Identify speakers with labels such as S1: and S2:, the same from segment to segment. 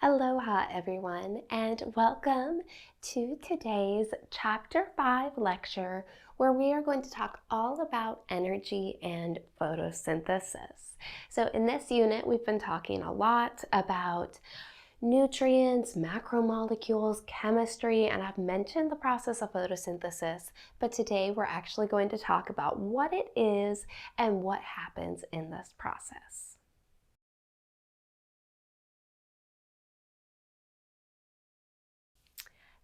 S1: Aloha everyone, and welcome to today's Chapter 5 lecture where we are going to talk all about energy and photosynthesis. So in this unit we've been talking a lot about nutrients, macromolecules, chemistry, and I've mentioned the process of photosynthesis, but today we're actually going to talk about what it is and what happens in this process.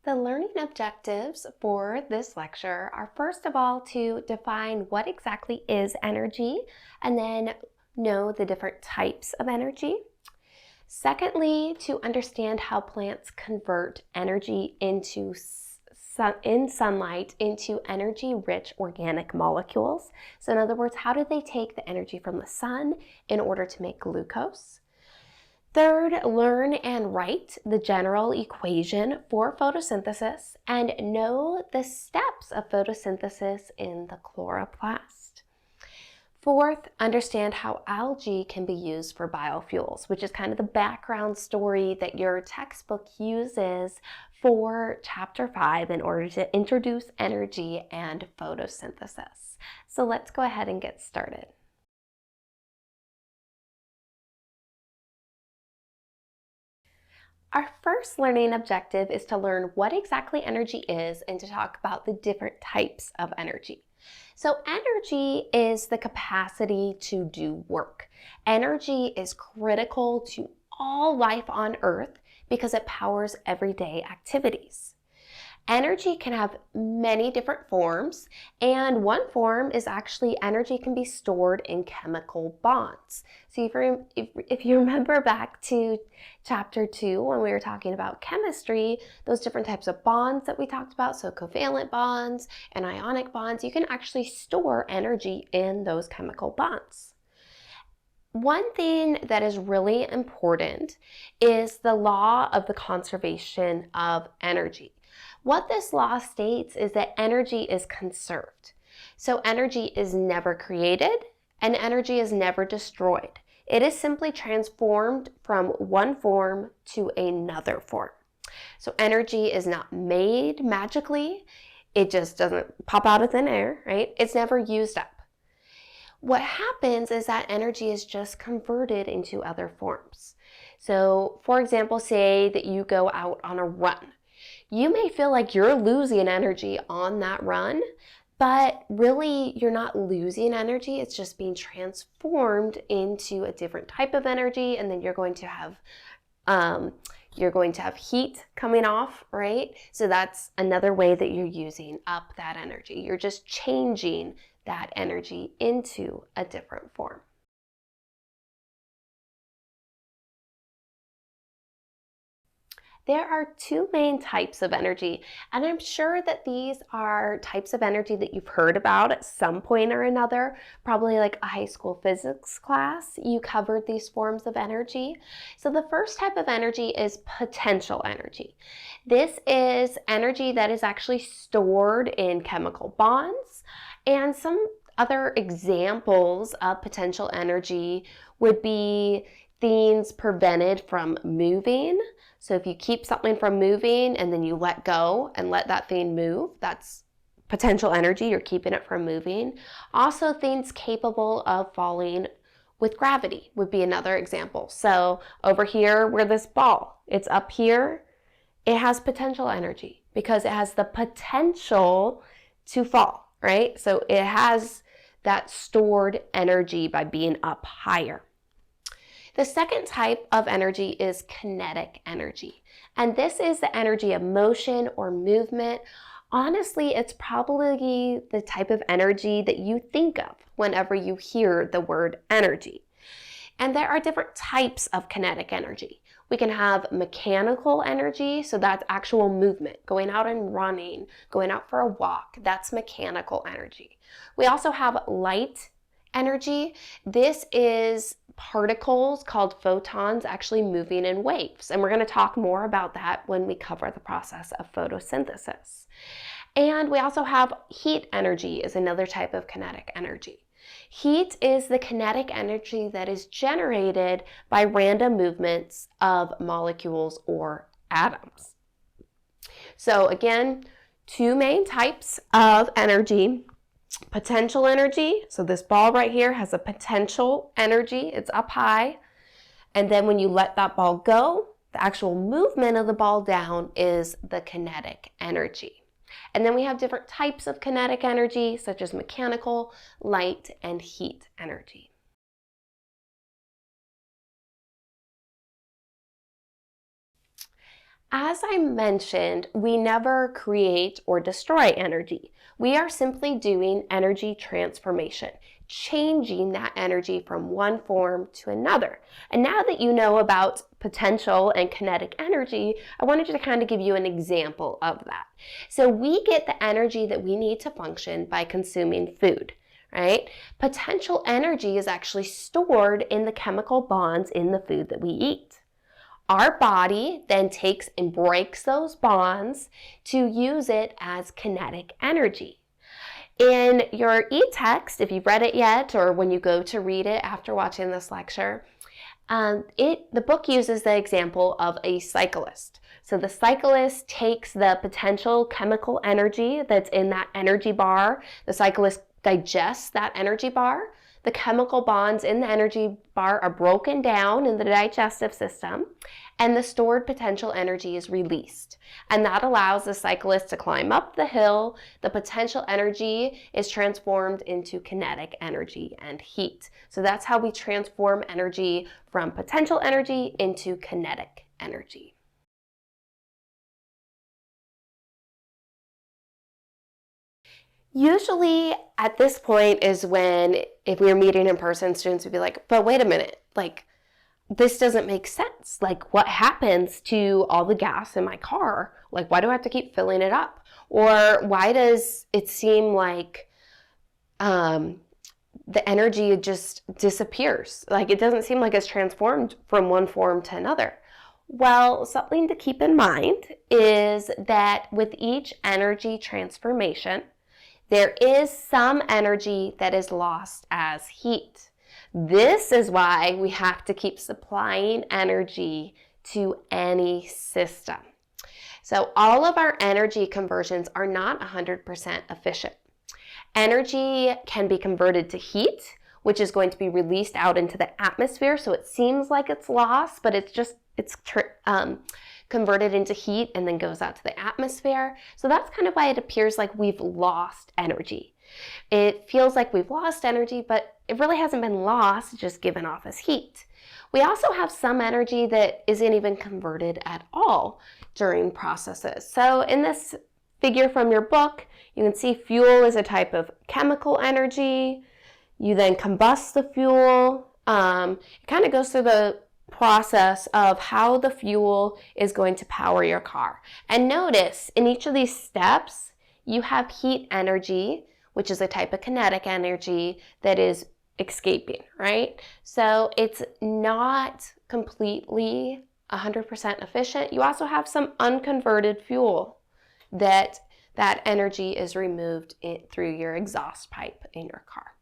S1: The learning objectives for this lecture are first of all to define what exactly is energy and then know the different types of energy. Secondly, to understand how plants convert energy into sunlight into energy-rich organic molecules. So in other words, how do they take the energy from the sun in order to make glucose? Third, learn and write the general equation for photosynthesis and know the steps of photosynthesis in the chloroplast. Fourth, understand how algae can be used for biofuels, which is kind of the background story that your textbook uses for Chapter 5 in order to introduce energy and photosynthesis. So let's go ahead and get started. Our first learning objective is to learn what exactly energy is and to talk about the different types of energy. So energy is the capacity to do work. Energy is critical to all life on Earth because it powers everyday activities. Energy can have many different forms, and one form is actually energy can be stored in chemical bonds. So if you remember back to Chapter 2 when we were talking about chemistry, those different types of bonds that we talked about, so covalent bonds and ionic bonds, you can actually store energy in those chemical bonds. One thing that is really important is the law of the conservation of energy. What this law states is that energy is conserved. So energy is never created and energy is never destroyed. It is simply transformed from one form to another form. So energy is not made magically. It just doesn't pop out of thin air, right? It's never used up. What happens is that energy is just converted into other forms. So for example, say that you go out on a run. You may feel like you're losing energy on that run, but really you're not losing energy. It's just being transformed into a different type of energy, and then you're going to have heat coming off, right? So that's another way that you're using up that energy. You're just changing that energy into a different form. There are two main types of energy, and I'm sure that these are types of energy that you've heard about at some point or another, probably like a high school physics class. You covered these forms of energy. So the first type of energy is potential energy. This is energy that is actually stored in chemical bonds, and some other examples of potential energy would be things prevented from moving. So if you keep something from moving and then you let go and let that thing move, that's potential energy. You're keeping it from moving. Also, things capable of falling with gravity would be another example. So over here where this ball, it's up here, it has potential energy because it has the potential to fall, right? So it has that stored energy by being up higher. The second type of energy is kinetic energy, and this is the energy of motion or movement. Honestly, it's probably the type of energy that you think of whenever you hear the word energy. And there are different types of kinetic energy. We can have mechanical energy, so that's actual movement, going out and running, going out for a walk, that's mechanical energy. We also have light energy. This is particles called photons actually moving in waves, and we're going to talk more about that when we cover the process of photosynthesis. And we also have heat energy is another type of kinetic energy. Heat is the kinetic energy that is generated by random movements of molecules or atoms. So again, two main types of energy. Potential energy, so this ball right here has a potential energy, it's up high, and then when you let that ball go, the actual movement of the ball down is the kinetic energy. And then we have different types of kinetic energy, such as mechanical, light, and heat energy. As I mentioned, we never create or destroy energy. We are simply doing energy transformation, changing that energy from one form to another. And now that you know about potential and kinetic energy, I wanted to kind of give you an example of that. So we get the energy that we need to function by consuming food, right? Potential energy is actually stored in the chemical bonds in the food that we eat. Our body then takes and breaks those bonds to use it as kinetic energy. In your e-text, if you've read it yet, or when you go to read it after watching this lecture, the book uses the example of a cyclist. So the cyclist takes the potential chemical energy that's in that energy bar. The cyclist digests that energy bar. The chemical bonds in the energy bar are broken down in the digestive system, and the stored potential energy is released. And that allows the cyclist to climb up the hill. The potential energy is transformed into kinetic energy and heat. So that's how we transform energy from potential energy into kinetic energy. Usually at this point is when, if we were meeting in person, students would be like, but wait a minute, like, this doesn't make sense. Like, what happens to all the gas in my car? Like, why do I have to keep filling it up? Or why does it seem like the energy just disappears? Like, it doesn't seem like it's transformed from one form to another. Well, something to keep in mind is that with each energy transformation, there is some energy that is lost as heat. This is why we have to keep supplying energy to any system. So all of our energy conversions are not 100% efficient. Energy can be converted to heat, which is going to be released out into the atmosphere, so it seems like it's lost, but it's converted into heat and then goes out to the atmosphere. So that's kind of why it appears like we've lost energy. It feels like we've lost energy, but it really hasn't been lost, just given off as heat. We also have some energy that isn't even converted at all during processes. So in this figure from your book, you can see fuel is a type of chemical energy. You then combust the fuel. It kind of goes through the process of how the fuel is going to power your car. And notice in each of these steps, you have heat energy, which is a type of kinetic energy that is escaping, right? So it's not completely 100% efficient. You also have some unconverted fuel that energy is removed through your exhaust pipe in your car.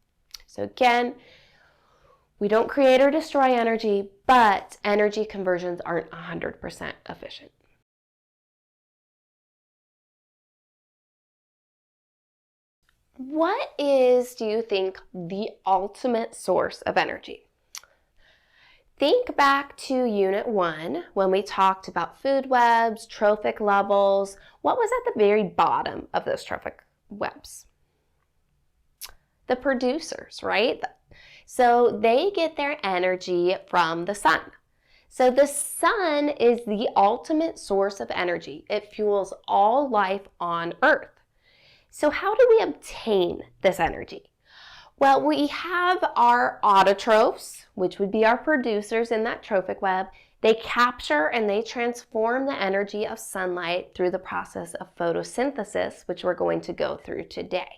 S1: So again, we don't create or destroy energy, but energy conversions aren't 100% efficient. What is, do you think, the ultimate source of energy? Think back to Unit 1 when we talked about food webs, trophic levels. What was at the very bottom of those trophic webs? The producers, right? So they get their energy from the sun. So the sun is the ultimate source of energy. It fuels all life on Earth. So how do we obtain this energy? Well, we have our autotrophs, which would be our producers in that trophic web. They capture and they transform the energy of sunlight through the process of photosynthesis, which we're going to go through today.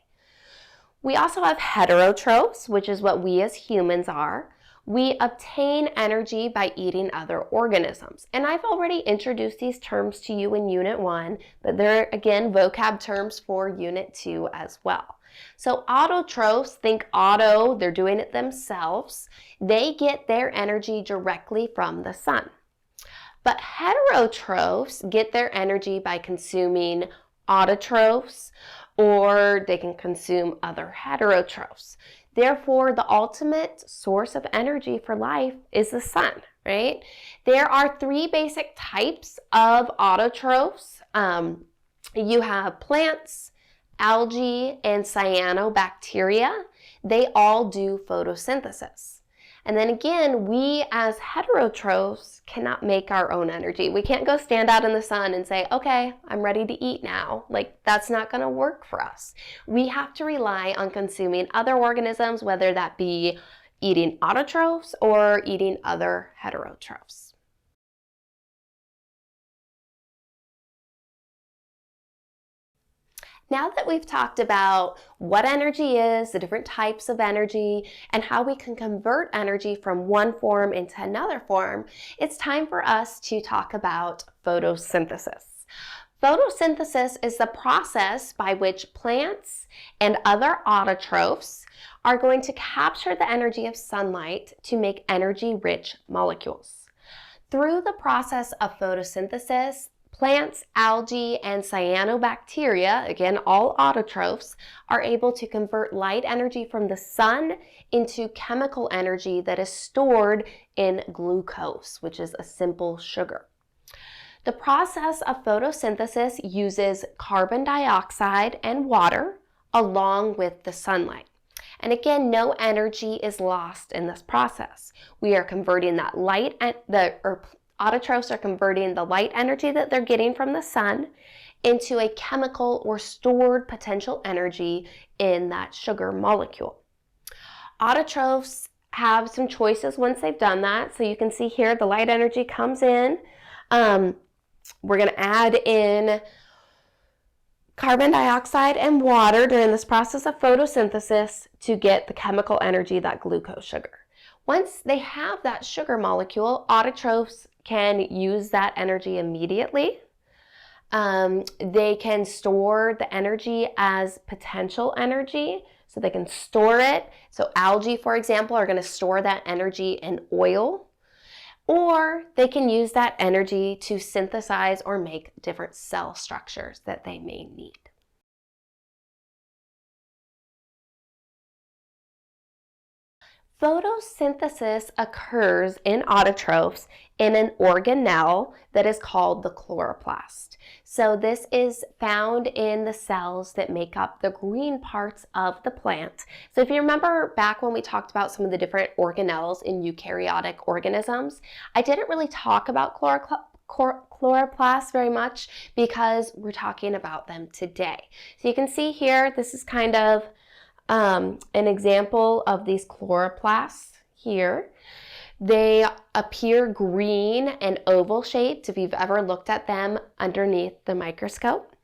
S1: We also have heterotrophs, which is what we as humans are. We obtain energy by eating other organisms. And I've already introduced these terms to you in Unit 1, but they're, again, vocab terms for Unit 2 as well. So autotrophs, think auto, they're doing it themselves. They get their energy directly from the sun. But heterotrophs get their energy by consuming autotrophs, or they can consume other heterotrophs. Therefore, the ultimate source of energy for life is the sun, right? There are three basic types of autotrophs. You have plants, algae, and cyanobacteria. They all do photosynthesis. And then again, we as heterotrophs cannot make our own energy. We can't go stand out in the sun and say, okay, I'm ready to eat now. Like, that's not going to work for us. We have to rely on consuming other organisms, whether that be eating autotrophs or eating other heterotrophs. Now that we've talked about what energy is, the different types of energy, and how we can convert energy from one form into another form, it's time for us to talk about photosynthesis. Photosynthesis is the process by which plants and other autotrophs are going to capture the energy of sunlight to make energy-rich molecules. Through the process of photosynthesis, plants, algae, and cyanobacteria, again, all autotrophs, are able to convert light energy from the sun into chemical energy that is stored in glucose, which is a simple sugar. The process of photosynthesis uses carbon dioxide and water along with the sunlight. And again, no energy is lost in this process. We are converting that light, autotrophs are converting the light energy that they're getting from the sun into a chemical or stored potential energy in that sugar molecule. Autotrophs have some choices once they've done that. So you can see here the light energy comes in. We're going to add in carbon dioxide and water during this process of photosynthesis to get the chemical energy, that glucose sugar. Once they have that sugar molecule, autotrophs can use that energy immediately. They can store the energy as potential energy, so they can store it. So algae, for example, are going to store that energy in oil, or they can use that energy to synthesize or make different cell structures that they may need. Photosynthesis occurs in autotrophs in an organelle that is called the chloroplast. So this is found in the cells that make up the green parts of the plant. So if you remember back when we talked about some of the different organelles in eukaryotic organisms, I didn't really talk about chloroplasts very much because we're talking about them today. So you can see here, this is kind of an example of these chloroplasts here. They appear green and oval shaped if you've ever looked at them underneath the microscope.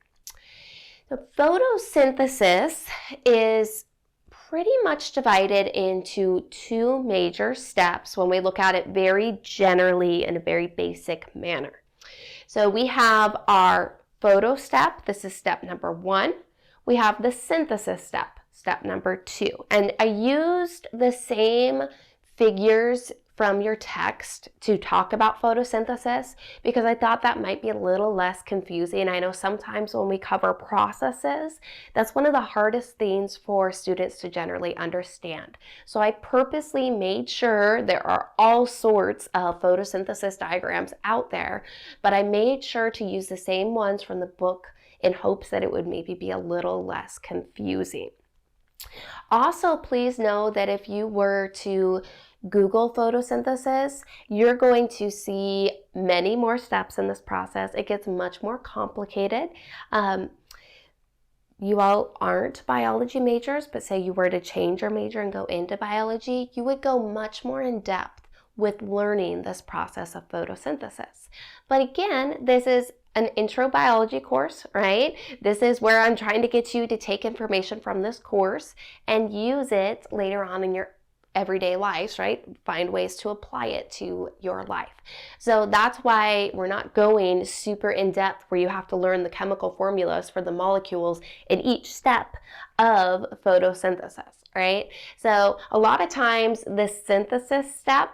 S1: The photosynthesis is pretty much divided into two major steps when we look at it very generally in a very basic manner. So we have our photo step. This is step number 1. We have the synthesis step, step number 2. And I used the same figures from your text to talk about photosynthesis because I thought that might be a little less confusing. I know sometimes when we cover processes, that's one of the hardest things for students to generally understand. So I purposely made sure there are all sorts of photosynthesis diagrams out there, but I made sure to use the same ones from the book in hopes that it would maybe be a little less confusing. Also, please know that if you were to Google photosynthesis, you're going to see many more steps in this process. It gets much more complicated. You all aren't biology majors, but say you were to change your major and go into biology, you would go much more in depth with learning this process of photosynthesis. But again, this is an intro biology course, right? This is where I'm trying to get you to take information from this course and use it later on in your everyday lives, right? Find ways to apply it to your life. So that's why we're not going super in depth where you have to learn the chemical formulas for the molecules in each step of photosynthesis, right? So a lot of times this synthesis step,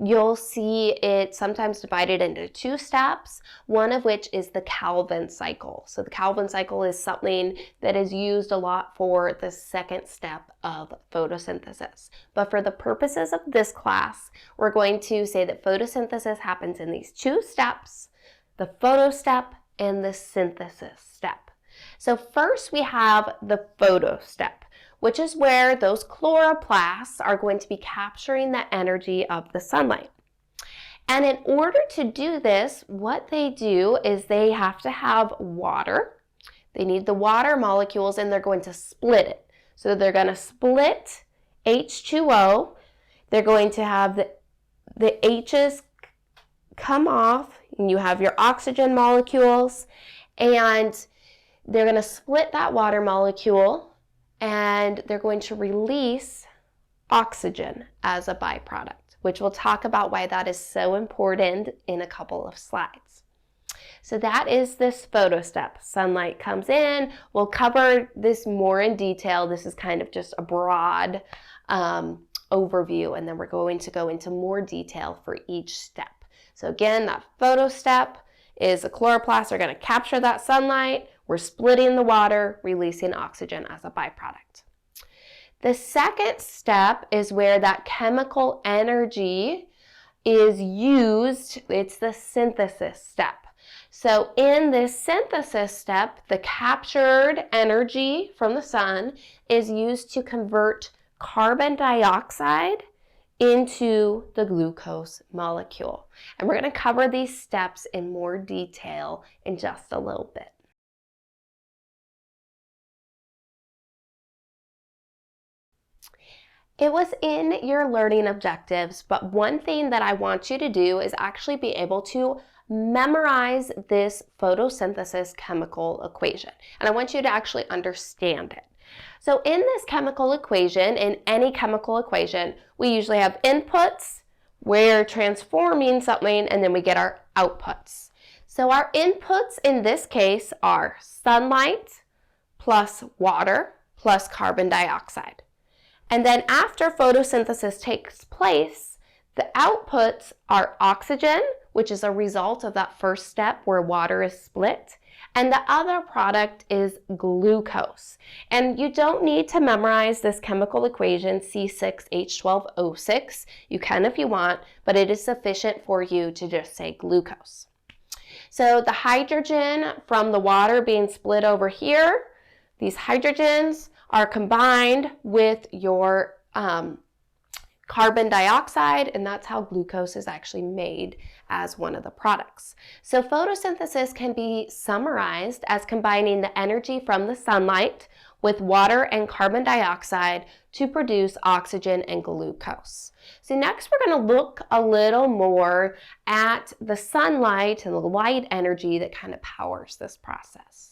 S1: you'll see it sometimes divided into 2 steps, one of which is the Calvin cycle. So the Calvin cycle is something that is used a lot for the second step of photosynthesis. But for the purposes of this class, we're going to say that photosynthesis happens in these 2 steps, the photo step and the synthesis step. So first we have the photo step, which is where those chloroplasts are going to be capturing the energy of the sunlight. And in order to do this, what they do is they have to have water. They need the water molecules and they're going to split it. So they're going to split H2O. They're going to have the H's come off, and you have your oxygen molecules, and they're going to split that water molecule, and they're going to release oxygen as a byproduct, which we'll talk about why that is so important in a couple of slides. So that is this photo step. Sunlight comes in. We'll cover this more in detail. This is kind of just a broad overview, and then we're going to go into more detail for each step. So again, that photo step is the chloroplasts are going to capture that sunlight. We're splitting the water, releasing oxygen as a byproduct. The second step is where that chemical energy is used. It's the synthesis step. So in this synthesis step, the captured energy from the sun is used to convert carbon dioxide into the glucose molecule. And we're going to cover these steps in more detail in just a little bit. It was in your learning objectives, but one thing that I want you to do is actually be able to memorize this photosynthesis chemical equation. And I want you to actually understand it. So in this chemical equation, in any chemical equation, we usually have inputs, we're transforming something, and then we get our outputs. So our inputs in this case are sunlight plus water plus carbon dioxide. And then after photosynthesis takes place, the outputs are oxygen, which is a result of that first step where water is split, and the other product is glucose. And you don't need to memorize this chemical equation, C6H12O6. You can if you want, but it is sufficient for you to just say glucose. So the hydrogen from the water being split over here, these hydrogens are combined with your carbon dioxide, and that's how glucose is actually made as one of the products. So photosynthesis can be summarized as combining the energy from the sunlight with water and carbon dioxide to produce oxygen and glucose. So next we're going to look a little more at the sunlight and the light energy that kind of powers this process.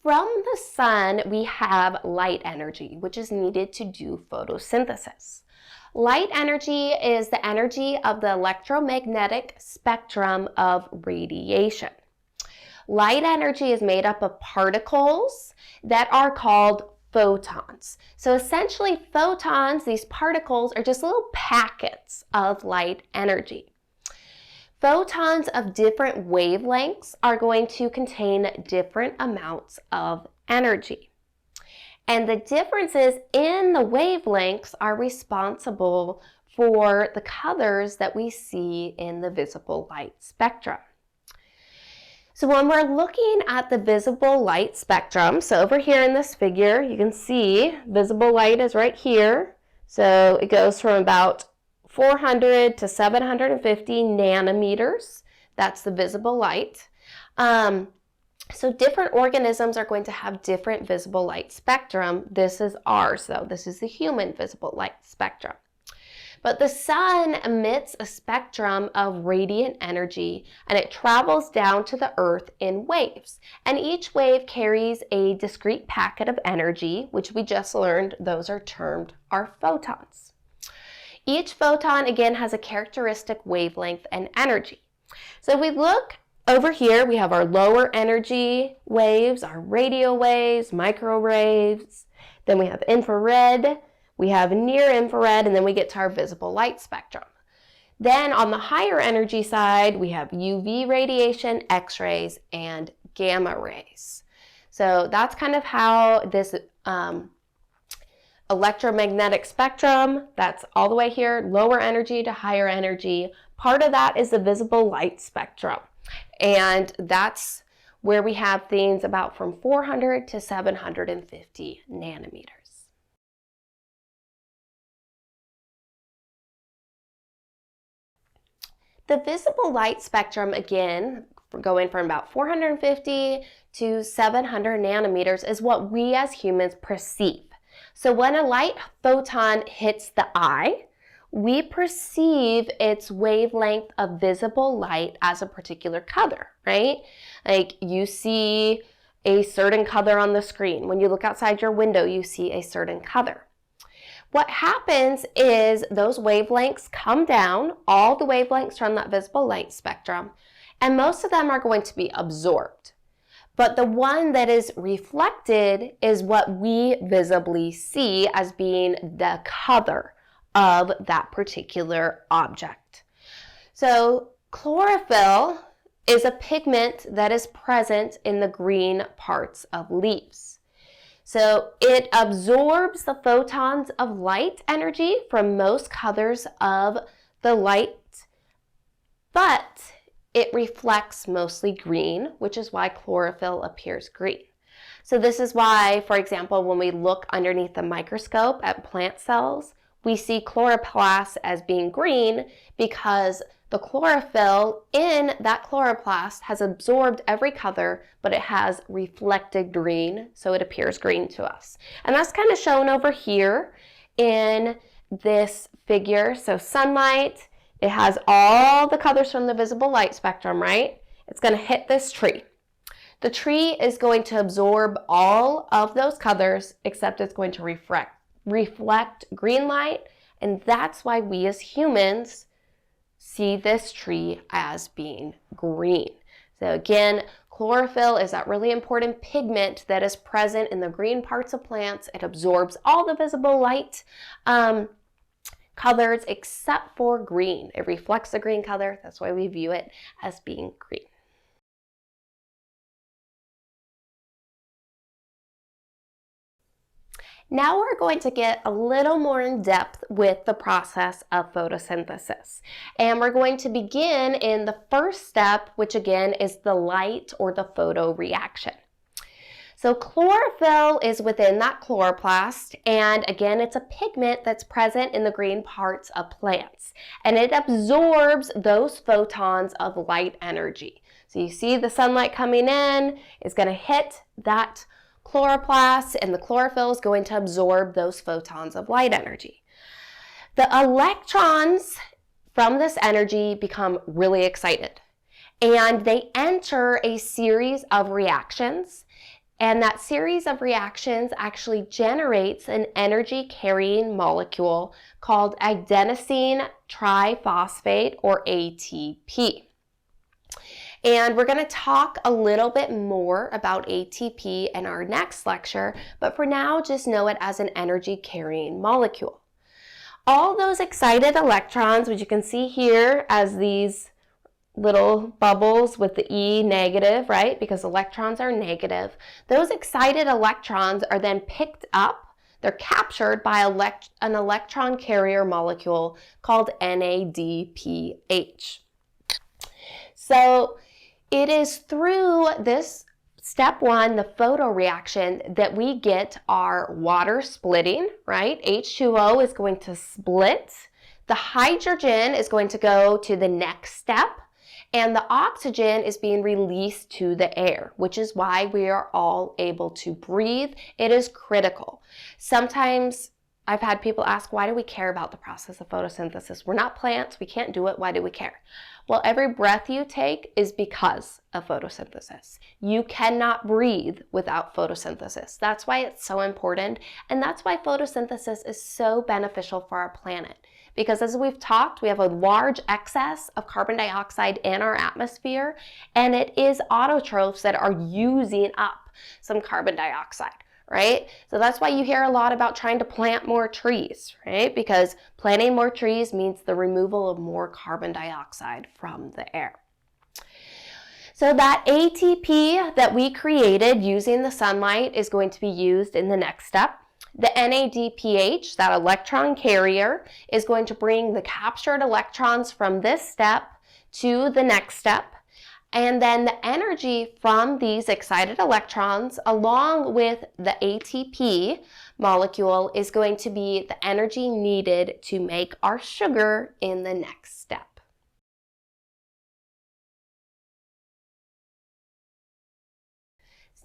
S1: From the sun, we have light energy, which is needed to do photosynthesis. Light energy is the energy of the electromagnetic spectrum of radiation. Light energy is made up of particles that are called photons. So essentially, photons, these particles, are just little packets of light energy. Photons of different wavelengths are going to contain different amounts of energy. And the differences in the wavelengths are responsible for the colors that we see in the visible light spectrum. So when we're looking at the visible light spectrum, so over here in this figure, you can see visible light is right here. So it goes from about 400 to 750 nanometers. That's the visible light. So different organisms are going to have different visible light spectrum. This is ours, though. This is the human visible light spectrum. But the sun emits a spectrum of radiant energy, and it travels down to the earth in waves. And each wave carries a discrete packet of energy, which we just learned those are termed our photons. Each photon, again, has a characteristic wavelength and energy. So if we look over here, we have our lower energy waves, our radio waves, microwaves, then we have infrared, we have near infrared, and then we get to our visible light spectrum. Then on the higher energy side, we have UV radiation, X-rays, and gamma rays. So that's kind of how this electromagnetic spectrum, that's all the way here, lower energy to higher energy. Part of that is the visible light spectrum. And that's where we have things about from 400 to 750 nanometers. The visible light spectrum, again, going from about 450 to 700 nanometers is what we as humans perceive. So when a light photon hits the eye, we perceive its wavelength of visible light as a particular color, right? Like you see a certain color on the screen. When you look outside your window, you see a certain color. What happens is those wavelengths come down, all the wavelengths from that visible light spectrum, and most of them are going to be absorbed. But the one that is reflected is what we visibly see as being the color of that particular object. So chlorophyll is a pigment that is present in the green parts of leaves. So it absorbs the photons of light energy from most colors of the light, but it reflects mostly green, which is why chlorophyll appears green. So this is why, for example, when we look underneath the microscope at plant cells, we see chloroplasts as being green because the chlorophyll in that chloroplast has absorbed every color, but it has reflected green, so it appears green to us. And that's kind of shown over here in this figure. So sunlight, it has all the colors from the visible light spectrum, right? It's going to hit this tree. The tree is going to absorb all of those colors, except it's going to reflect green light, and that's why we as humans see this tree as being green. So again, chlorophyll is that really important pigment that is present in the green parts of plants. It absorbs all the visible light colors except for green. It reflects the green color. That's why we view it as being green. Now we're going to get a little more in depth with the process of photosynthesis. And we're going to begin in the first step, which again is the light or the photoreaction. So chlorophyll is within that chloroplast, and again, it's a pigment that's present in the green parts of plants, and it absorbs those photons of light energy. So you see the sunlight coming in, it's going to hit that chloroplast, and the chlorophyll is going to absorb those photons of light energy. The electrons from this energy become really excited, and they enter a series of reactions, and that series of reactions actually generates an energy-carrying molecule called adenosine triphosphate, or ATP. And we're going to talk a little bit more about ATP in our next lecture, but for now, just know it as an energy-carrying molecule. All those excited electrons, which you can see here as these little bubbles with the E negative, right? Because electrons are negative. Those excited electrons are then picked up. They're captured by an electron carrier molecule called NADPH. So it is through this step one, the photoreaction, that we get our water splitting, right? H2O is going to split. The hydrogen is going to go to the next step, and the oxygen is being released to the air, which is why we are all able to breathe. It is critical. Sometimes I've had people ask, why do we care about the process of photosynthesis? We're not plants, we can't do it, why do we care? Well, every breath you take is because of photosynthesis. You cannot breathe without photosynthesis. That's why it's so important, and that's why photosynthesis is so beneficial for our planet. Because as we've talked, we have a large excess of carbon dioxide in our atmosphere, and it is autotrophs that are using up some carbon dioxide. Right? So that's why you hear a lot about trying to plant more trees, right? Because planting more trees means the removal of more carbon dioxide from the air. So that ATP that we created using the sunlight is going to be used in the next step. The NADPH, that electron carrier, is going to bring the captured electrons from this step to the next step. And then the energy from these excited electrons, along with the ATP molecule, is going to be the energy needed to make our sugar in the next step.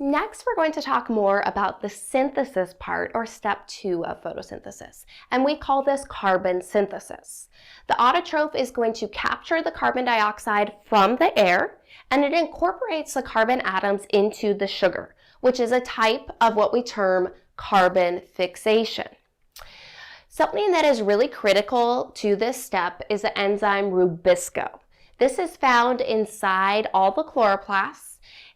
S1: Next, we're going to talk more about the synthesis part, or step 2 of photosynthesis, and we call this carbon synthesis. The autotroph is going to capture the carbon dioxide from the air, and it incorporates the carbon atoms into the sugar, which is a type of what we term carbon fixation. Something that is really critical to this step is the enzyme Rubisco. This is found inside all the chloroplasts,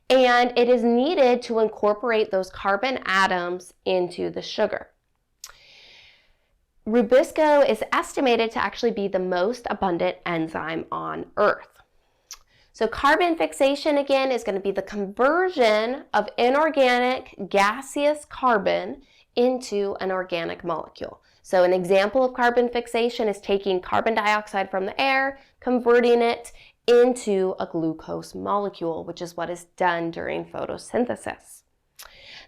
S1: and it is needed to incorporate those carbon atoms into the sugar. Rubisco is estimated to actually be the most abundant enzyme on Earth. So carbon fixation, again, is going to be the conversion of inorganic gaseous carbon into an organic molecule. So an example of carbon fixation is taking carbon dioxide from the air, converting it into a glucose molecule, which is what is done during photosynthesis.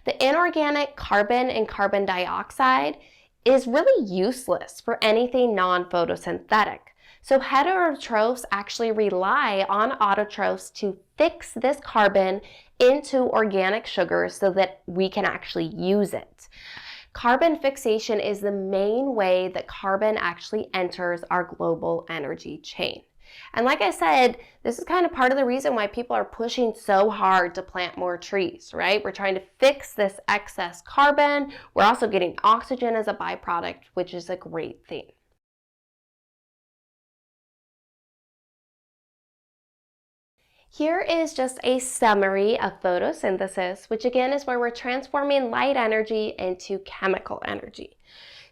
S1: The inorganic carbon and carbon dioxide is really useless for anything non-photosynthetic. So heterotrophs actually rely on autotrophs to fix this carbon into organic sugars so that we can actually use it. Carbon fixation is the main way that carbon actually enters our global energy chain. And like I said, this is kind of part of the reason why people are pushing so hard to plant more trees, right? We're trying to fix this excess carbon. We're also getting oxygen as a byproduct, which is a great thing. Here is just a summary of photosynthesis, which again is where we're transforming light energy into chemical energy.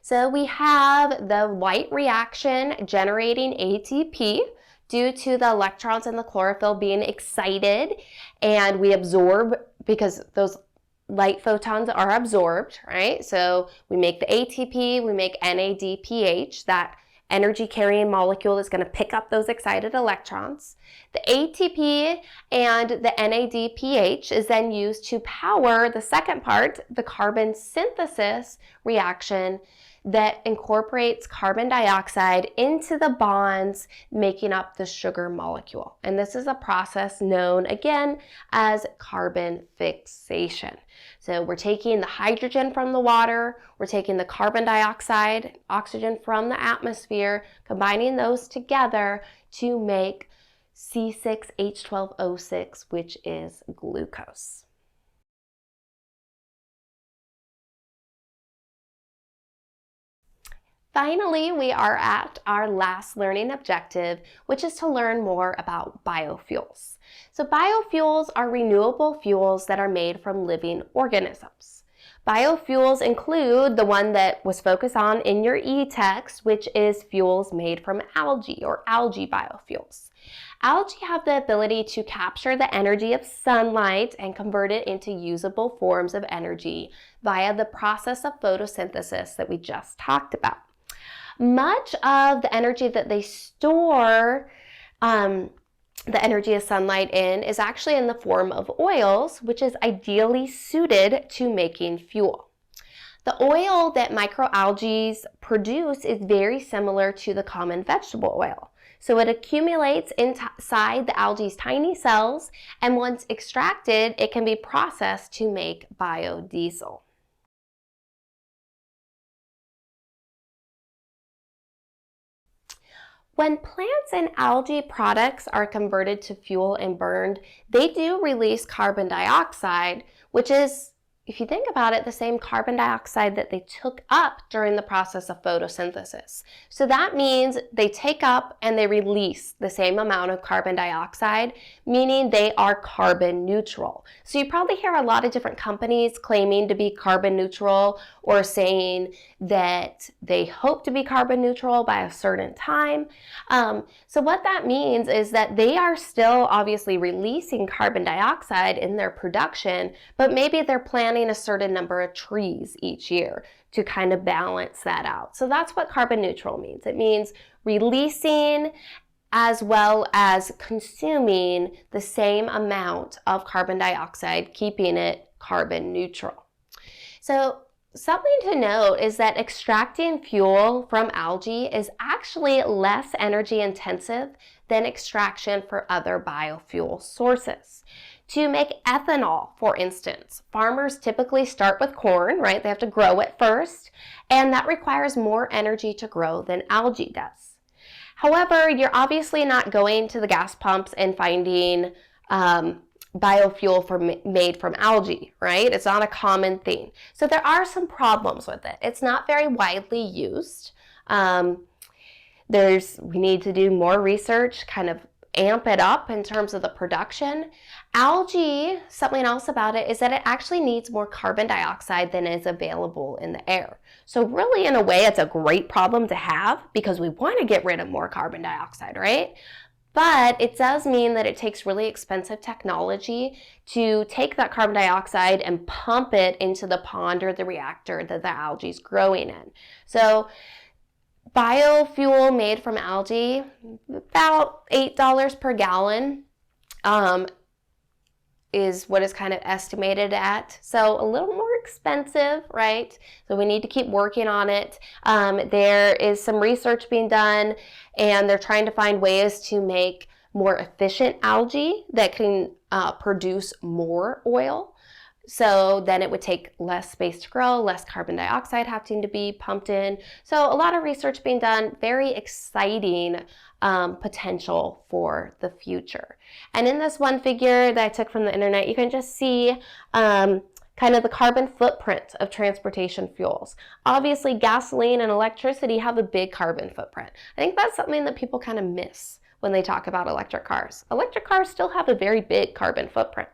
S1: So we have the light reaction generating ATP due to the electrons in the chlorophyll being excited, and we absorb because those light photons are absorbed, right? So we make the ATP, we make NADPH, that energy carrying molecule is going to pick up those excited electrons. The ATP and the NADPH is then used to power the second part, the carbon synthesis reaction that incorporates carbon dioxide into the bonds making up the sugar molecule. And this is a process known again as carbon fixation. So we're taking the hydrogen from the water, we're taking the carbon dioxide, oxygen from the atmosphere, combining those together to make C6H12O6, which is glucose. Finally, we are at our last learning objective, which is to learn more about biofuels. So biofuels are renewable fuels that are made from living organisms. Biofuels include the one that was focused on in your e-text, which is fuels made from algae or algae biofuels. Algae have the ability to capture the energy of sunlight and convert it into usable forms of energy via the process of photosynthesis that we just talked about. Much of the energy that they store the energy of sunlight in is actually in the form of oils, which is ideally suited to making fuel. The oil that microalgae produce is very similar to the common vegetable oil. So it accumulates inside the algae's tiny cells, and once extracted, it can be processed to make biodiesel. When plants and algae products are converted to fuel and burned, they do release carbon dioxide, which is, if you think about it, the same carbon dioxide that they took up during the process of photosynthesis. So that means they take up and they release the same amount of carbon dioxide, meaning they are carbon neutral. So you probably hear a lot of different companies claiming to be carbon neutral or saying that they hope to be carbon neutral by a certain time. So what that means is that they are still obviously releasing carbon dioxide in their production, but maybe they're planting a certain number of trees each year to kind of balance that out. So that's what carbon neutral means. It means releasing as well as consuming the same amount of carbon dioxide, keeping it carbon neutral. So something to note is that extracting fuel from algae is actually less energy intensive than extraction for other biofuel sources. To make ethanol, for instance, farmers typically start with corn, right? They have to grow it first, and that requires more energy to grow than algae does. However, you're obviously not going to the gas pumps and finding biofuel made from algae, right? It's not a common thing. So there are some problems with it. It's not very widely used. We need to do more research, kind of amp it up in terms of the production. Algae, something else about it is that it actually needs more carbon dioxide than is available in the air. So really, in a way, it's a great problem to have because we want to get rid of more carbon dioxide, right? But it does mean that it takes really expensive technology to take that carbon dioxide and pump it into the pond or the reactor that the algae is growing in. So biofuel made from algae, about $8 per gallon, is what is kind of estimated at. So a little more expensive, right? So we need to keep working on it. There is some research being done, and they're trying to find ways to make more efficient algae that can produce more oil. So then it would take less space to grow, less carbon dioxide having to be pumped in. So a lot of research being done, very exciting potential for the future. And in this one figure that I took from the internet, you can just see kind of the carbon footprint of transportation fuels. Obviously, gasoline and electricity have a big carbon footprint. I think that's something that people kind of miss when they talk about electric cars. Electric cars still have a very big carbon footprint.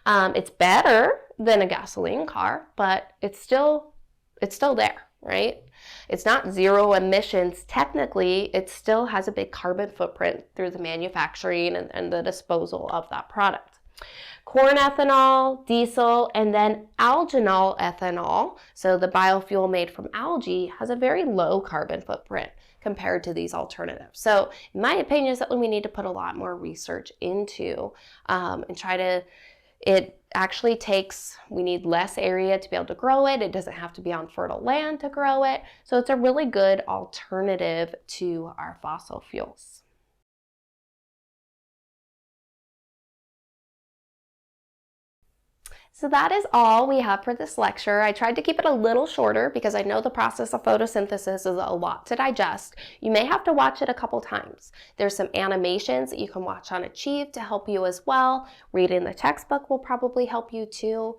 S1: It's better than a gasoline car, but it's still there, right? It's not zero emissions. Technically, it still has a big carbon footprint through the manufacturing and the disposal of that product. Corn ethanol, diesel, and then alginol ethanol, so the biofuel made from algae, has a very low carbon footprint compared to these alternatives. So in my opinion, is something we need to put a lot more research into and try to. It actually we need less area to be able to grow it. It doesn't have to be on fertile land to grow it. So it's a really good alternative to our fossil fuels. So that is all we have for this lecture. I tried to keep it a little shorter because I know the process of photosynthesis is a lot to digest. You may have to watch it a couple times. There's some animations that you can watch on Achieve to help you as well. Reading the textbook will probably help you too.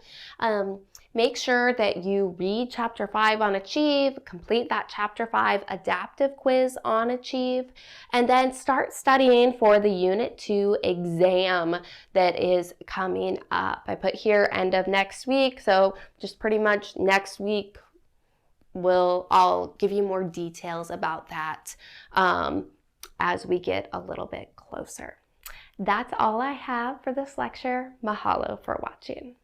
S1: Make sure that you read Chapter 5 on Achieve, complete that Chapter 5 adaptive quiz on Achieve, and then start studying for the Unit 2 exam that is coming up. I put here end of next week, so just pretty much next week I'll give you more details about that as we get a little bit closer. That's all I have for this lecture. Mahalo for watching.